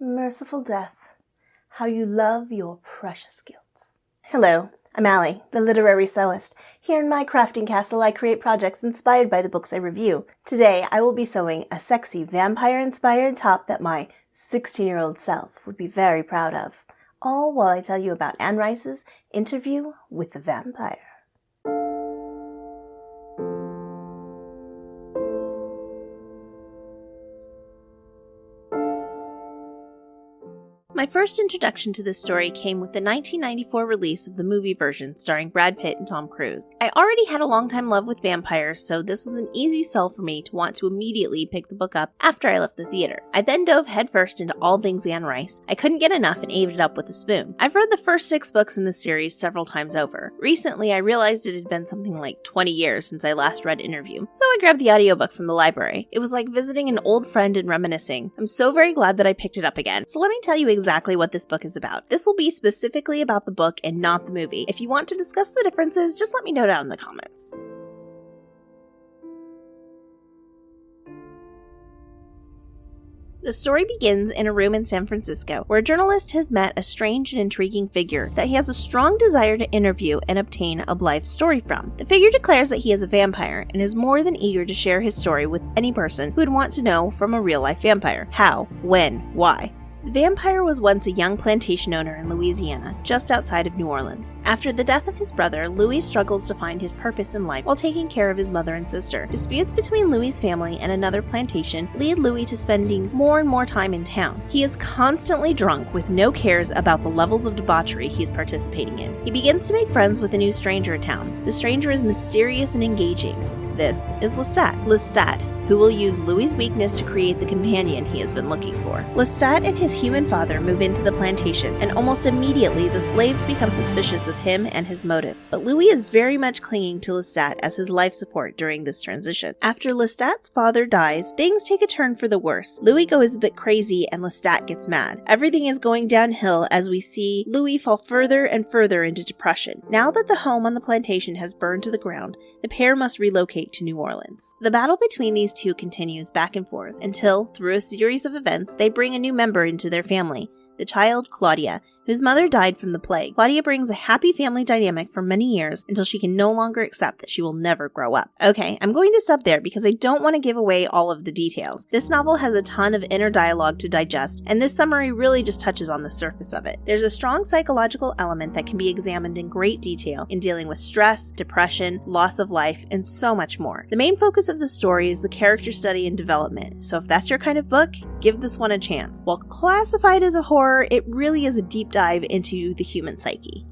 Merciful death, how you love your precious guilt. Hello, I'm Allie, the literary sewist. Here in my crafting castle, I create projects inspired by the books I review. Today, I will be sewing a sexy vampire-inspired top that my 16-year-old self would be very proud of. All while I tell you about Anne Rice's interview with the vampire. My first introduction to this story came with the 1994 release of the movie version starring Brad Pitt and Tom Cruise. I already had a long-time love with vampires, so this was an easy sell for me to want to immediately pick the book up after I left the theater. I then dove headfirst into all things Anne Rice. I couldn't get enough and ate it up with a spoon. I've read the first 6 books in the series several times over. Recently, I realized it had been something like 20 years since I last read Interview, so I grabbed the audiobook from the library. It was like visiting an old friend and reminiscing. I'm so very glad that I picked it up again. So let me tell you exactly what this book is about. This will be specifically about the book and not the movie. If you want to discuss the differences, just let me know down in the comments. The story begins in a room in San Francisco, where a journalist has met a strange and intriguing figure that he has a strong desire to interview and obtain a life story from. The figure declares that he is a vampire and is more than eager to share his story with any person who would want to know from a real-life vampire. How, when, why. The vampire was once a young plantation owner in Louisiana, just outside of New Orleans. After the death of his brother, Louis struggles to find his purpose in life while taking care of his mother and sister. Disputes between Louis's family and another plantation lead Louis to spending more and more time in town. He is constantly drunk with no cares about the levels of debauchery he is participating in. He begins to make friends with a new stranger in town. The stranger is mysterious and engaging. This is Lestat, who will use Louis's weakness to create the companion he has been looking for. Lestat and his human father move into the plantation, and almost immediately the slaves become suspicious of him and his motives. But Louis is very much clinging to Lestat as his life support during this transition. After Lestat's father dies, things take a turn for the worse. Louis goes a bit crazy and Lestat gets mad. Everything is going downhill as we see Louis fall further and further into depression. Now that the home on the plantation has burned to the ground, the pair must relocate to New Orleans. The battle between these two continues back and forth until, through a series of events, they bring a new member into their family, the child Claudia, whose mother died from the plague. Claudia brings a happy family dynamic for many years until she can no longer accept that she will never grow up. Okay, I'm going to stop there because I don't want to give away all of the details. This novel has a ton of inner dialogue to digest, and this summary really just touches on the surface of it. There's a strong psychological element that can be examined in great detail in dealing with stress, depression, loss of life, and so much more. The main focus of the story is the character study and development, so if that's your kind of book, give this one a chance. While classified as a horror, it really is a deep dive into the human psyche.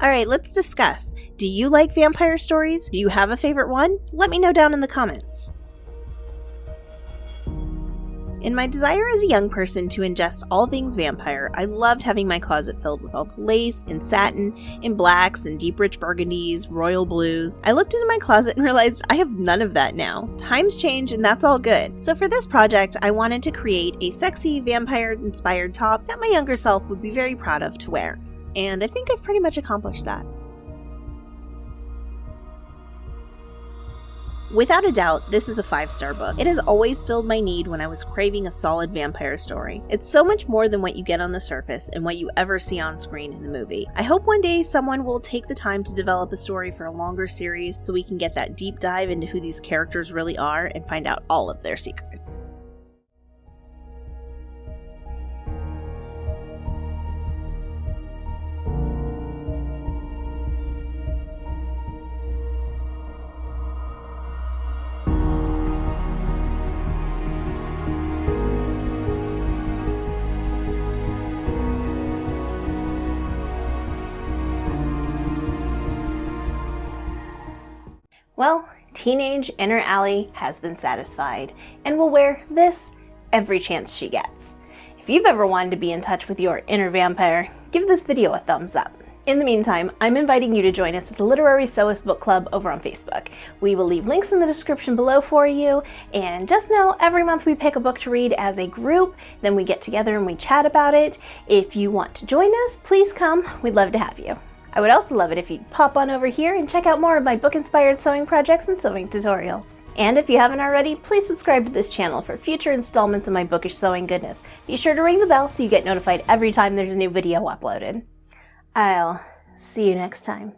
Alright, let's discuss. Do you like vampire stories? Do you have a favorite one? Let me know down in the comments. In my desire as a young person to ingest all things vampire, I loved having my closet filled with all the lace and satin, in blacks and deep rich burgundies, royal blues. I looked into my closet and realized I have none of that now. Times change and that's all good. So for this project, I wanted to create a sexy vampire-inspired top that my younger self would be very proud of to wear. And I think I've pretty much accomplished that. Without a doubt, this is a 5-star book. It has always filled my need when I was craving a solid vampire story. It's so much more than what you get on the surface and what you ever see on screen in the movie. I hope one day someone will take the time to develop a story for a longer series so we can get that deep dive into who these characters really are and find out all of their secrets. Well, teenage inner Allie has been satisfied and will wear this every chance she gets. If you've ever wanted to be in touch with your inner vampire, give this video a thumbs up. In the meantime, I'm inviting you to join us at the Literary Sewist's Book Club over on Facebook. We will leave links in the description below for you, and just know every month we pick a book to read as a group, then we get together and we chat about it. If you want to join us, please come. We'd love to have you. I would also love it if you'd pop on over here and check out more of my book-inspired sewing projects and sewing tutorials. And if you haven't already, please subscribe to this channel for future installments of my bookish sewing goodness. Be sure to ring the bell so you get notified every time there's a new video uploaded. I'll see you next time.